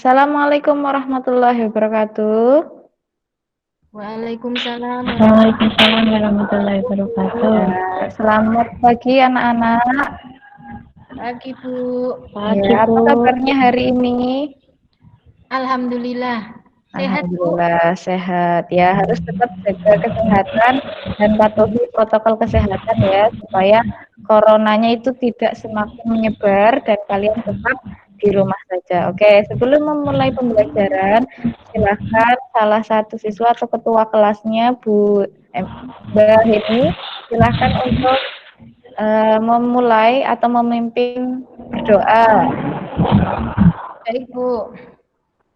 Assalamualaikum warahmatullahi wabarakatuh. Waalaikumsalam Waalaikumsalam warahmatullahi wabarakatuh. Ya, selamat pagi anak-anak. pagi, Bu. Pagi, Ya, apa Bu. kabarnya hari ini? Alhamdulillah. Sehat, Bu. Alhamdulillah sehat. Ya, harus tetap jaga kesehatan dan patuhi protokol kesehatan ya, supaya coronanya itu tidak semakin menyebar dan kalian tetap di rumah saja. Oke, sebelum memulai pembelajaran, silakan salah satu siswa atau ketua kelasnya, Mbak Heni, silakan untuk memulai atau memimpin berdoa. Baik, Bu.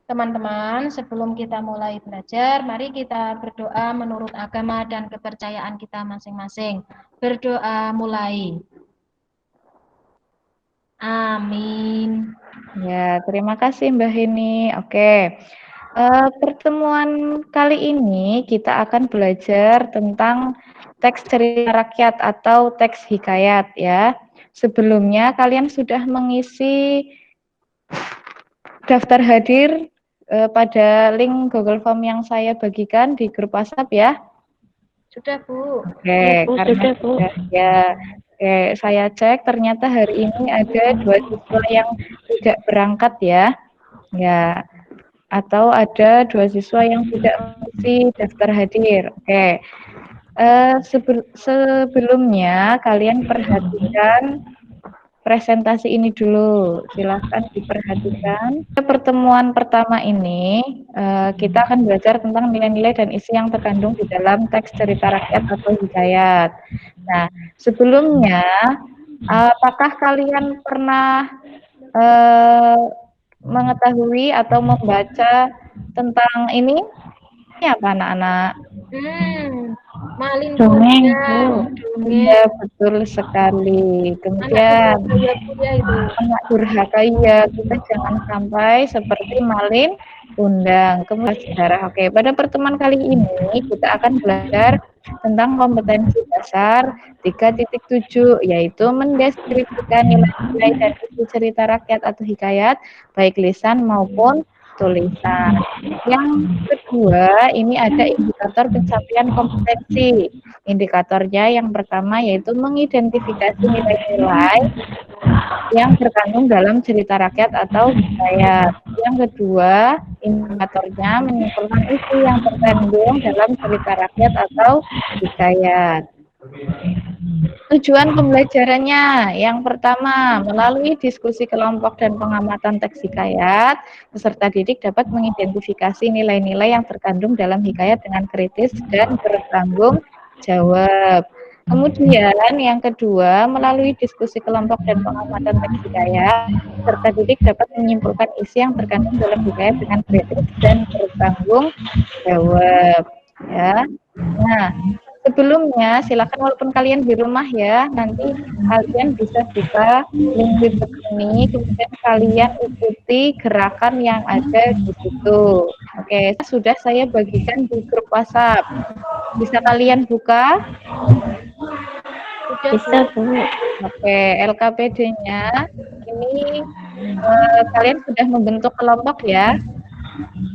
Teman-teman, sebelum kita mulai belajar, mari kita berdoa menurut agama dan kepercayaan kita masing-masing. Berdoa mulai. Amin. Ya, terima kasih Mbak Heni. Oke, pertemuan kali ini kita akan belajar tentang teks cerita rakyat atau teks hikayat ya. Sebelumnya kalian sudah mengisi daftar hadir pada link Google Form yang saya bagikan di grup WhatsApp ya. Sudah, Bu. Oke, Ya, Bu, karena sudah, Bu. sudah ya. Oke, saya cek ternyata hari ini ada 2 siswa yang tidak berangkat ya. Ya, atau ada 2 siswa yang tidak mengisi daftar hadir. Oke. Sebelumnya kalian perhatikan presentasi ini dulu, silahkan diperhatikan. Pertemuan pertama ini kita akan belajar tentang nilai-nilai dan isi yang terkandung di dalam teks cerita rakyat atau hikayat. Nah, sebelumnya apakah kalian pernah mengetahui atau membaca tentang ini apa anak-anak? Malin Dongeng, Kundang. Bu. Iya, betul sekali. Kemudian anak durhaka ya, kita jangan sampai seperti malin kundang. Kemudian sejarah. Oke, pada pertemuan kali ini kita akan belajar tentang kompetensi dasar 3.7, yaitu mendeskripsikan nilai-nilai dan isi cerita rakyat atau hikayat, baik lisan maupun tulisan. Yang kedua, ini ada indikator pencapaian kompetensi. Indikatornya yang pertama yaitu mengidentifikasi nilai-nilai yang terkandung dalam cerita rakyat atau hikayat. Yang kedua, indikatornya menyimpulkan isi yang terkandung dalam cerita rakyat atau hikayat. Tujuan pembelajarannya, yang pertama, melalui diskusi kelompok dan pengamatan teks hikayat, peserta didik dapat mengidentifikasi nilai-nilai yang terkandung dalam hikayat dengan kritis dan bertanggung jawab. Kemudian yang kedua, melalui diskusi kelompok dan pengamatan teks hikayat, peserta didik dapat menyimpulkan isi yang terkandung dalam hikayat dengan kritis dan bertanggung jawab. Ya. Nah, sebelumnya silakan walaupun kalian di rumah ya, nanti kalian bisa buka link YouTube ini, kemudian kalian ikuti gerakan yang ada di situ. Oke, sudah saya bagikan di grup WhatsApp. Bisa kalian buka? Bisa, Bu. Oke, LKPD-nya ini kalian sudah membentuk kelompok ya?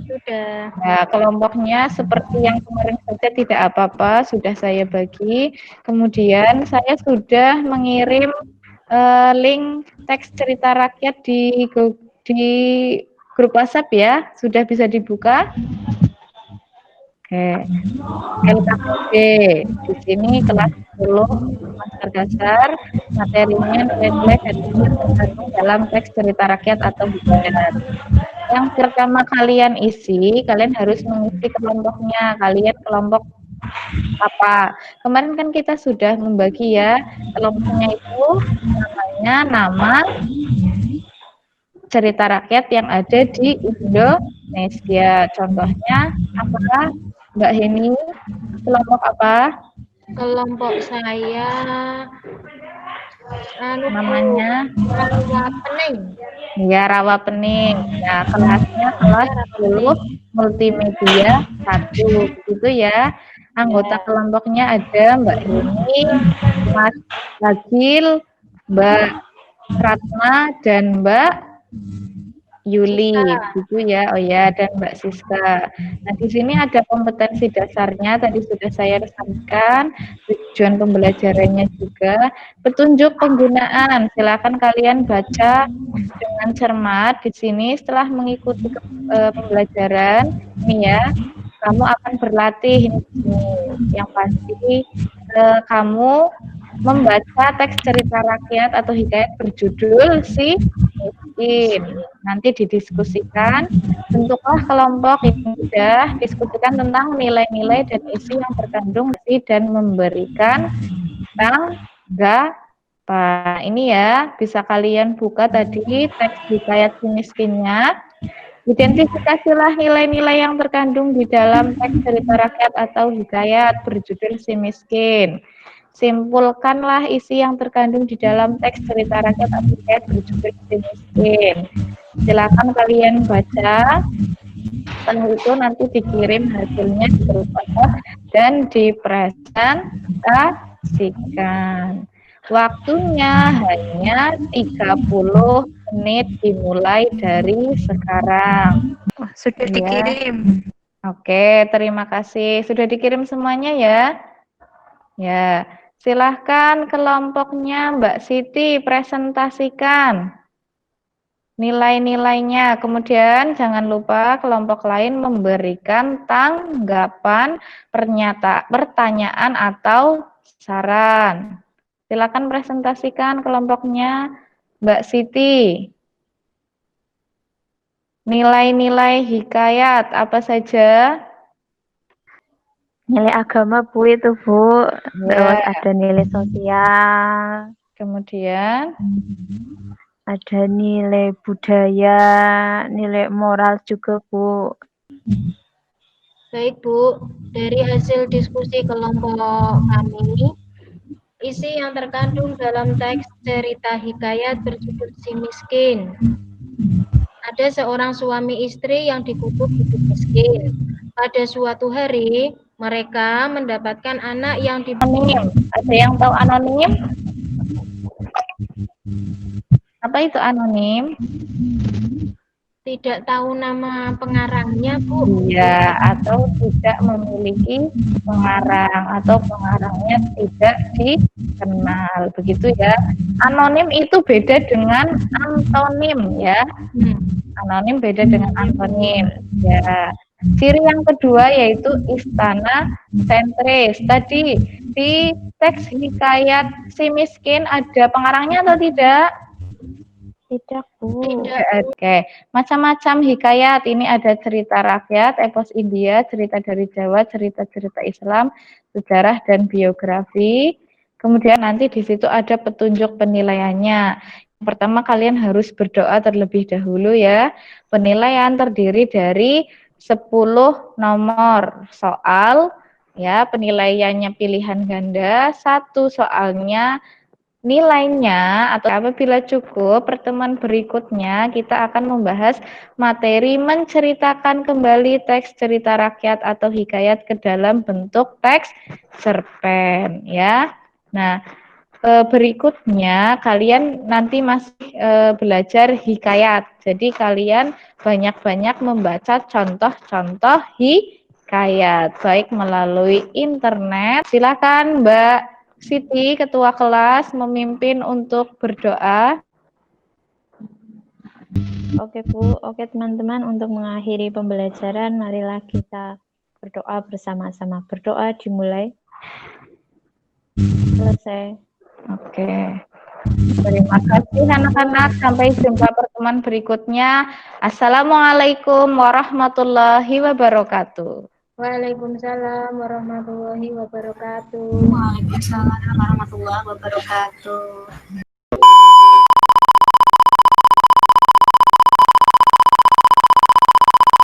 Sudah. Nah, kelompoknya seperti yang kemarin saja tidak apa-apa, sudah saya bagi. Kemudian saya sudah mengirim link teks cerita rakyat di grup WhatsApp ya, sudah bisa dibuka. Oke, LKPD di sini kelas 10 master dasar, materinya nilai-nilai dan isi yang terkandung dalam teks cerita rakyat atau hikayat. Yang pertama kalian isi, kalian harus mengisi kelompoknya. Kalian kelompok apa? Kemarin kan kita sudah membagi ya, kelompoknya itu namanya nama cerita rakyat yang ada di Indonesia. Contohnya apa, Mbak Heni? Kelompok apa? Kelompok saya Namanya Rawa Pening. ya, Rawa Pening. Nah, kelasnya kelas 10 multimedia 1. Begitu ya. Anggota kelompoknya ada Mbak Heni, Mas Bagil, Mbak Ratna, dan Mbak Yuli, Siska. gitu ya. Oh ya, dan Mbak Siska. Nah, di sini ada kompetensi dasarnya, tadi sudah saya sampaikan, tujuan pembelajarannya juga, petunjuk penggunaan. Silakan kalian baca dengan cermat di sini setelah mengikuti pembelajaran ini ya. Kamu akan berlatih ini di sini. Yang pasti kamu membaca teks cerita rakyat atau hikayat berjudul Si Miskin. Nanti didiskusikan, bentuklah kelompok yang sudah diskusikan tentang nilai-nilai dan isi yang terkandung dan memberikan tanggapan. Ini ya, bisa kalian buka tadi teks hikayat Si Miskinnya. Identifikasilah nilai-nilai yang terkandung di dalam teks cerita rakyat atau hikayat berjudul Si Miskin. Simpulkanlah isi yang terkandung di dalam teks cerita rakyat atau hikayat berjudul Si Miskin. Silakan kalian baca. Setelah itu nanti dikirim hasilnya di grup WhatsApp dan dipresentasikan. Waktunya hanya 30 menit dimulai dari sekarang. Sudah Ya. dikirim. Oke, terima kasih. Sudah dikirim semuanya ya? Ya, silahkan kelompoknya Mbak Siti presentasikan nilai-nilainya. Kemudian jangan lupa kelompok lain memberikan tanggapan, pertanyaan atau saran. Silakan presentasikan kelompoknya Mbak Siti. Nilai-nilai hikayat apa saja? Nilai agama Bu itu Bu. Ya. Terus ada nilai sosial. Kemudian ada nilai budaya, nilai moral juga Bu. Baik Bu, dari hasil diskusi kelompok kami, isi yang terkandung dalam teks cerita hikayat berjudul Si Miskin. Ada seorang suami istri yang dikutuk hidup miskin. Pada suatu hari, mereka mendapatkan anak yang anonim. Ada yang tahu anonim? Apa itu anonim? tidak tahu nama pengarangnya, Bu. Iya, atau tidak memiliki pengarang atau pengarangnya tidak dikenal, begitu ya. Anonim itu beda dengan antonim ya. Anonim beda dengan antonim. Ya. Ciri yang kedua yaitu istana sentris. Tadi di teks hikayat Si Miskin ada pengarangnya atau tidak? Tidak Bu. Oke, macam-macam hikayat. Ini ada cerita rakyat, epos India, cerita dari Jawa, cerita-cerita Islam, sejarah dan biografi. Kemudian nanti di situ ada petunjuk penilaiannya. Yang pertama kalian harus berdoa terlebih dahulu ya. Penilaian terdiri dari 10 nomor soal ya, penilaiannya pilihan ganda, satu soalnya nilainya, atau apabila cukup, pertemuan berikutnya kita akan membahas materi menceritakan kembali teks cerita rakyat atau hikayat ke dalam bentuk teks cerpen ya. Nah, berikutnya kalian nanti masih belajar hikayat. Jadi kalian banyak-banyak membaca contoh-contoh hikayat baik melalui internet. Silakan Mbak Siti, ketua kelas, memimpin untuk berdoa. Oke Bu, oke teman-teman, untuk mengakhiri pembelajaran marilah kita berdoa bersama-sama. Berdoa dimulai. Selesai. Oke. Terima kasih anak-anak, sampai jumpa pertemuan berikutnya. Assalamualaikum warahmatullahi wabarakatuh. Waalaikumsalam warahmatullahi wabarakatuh. Waalaikumsalam warahmatullahi wabarakatuh.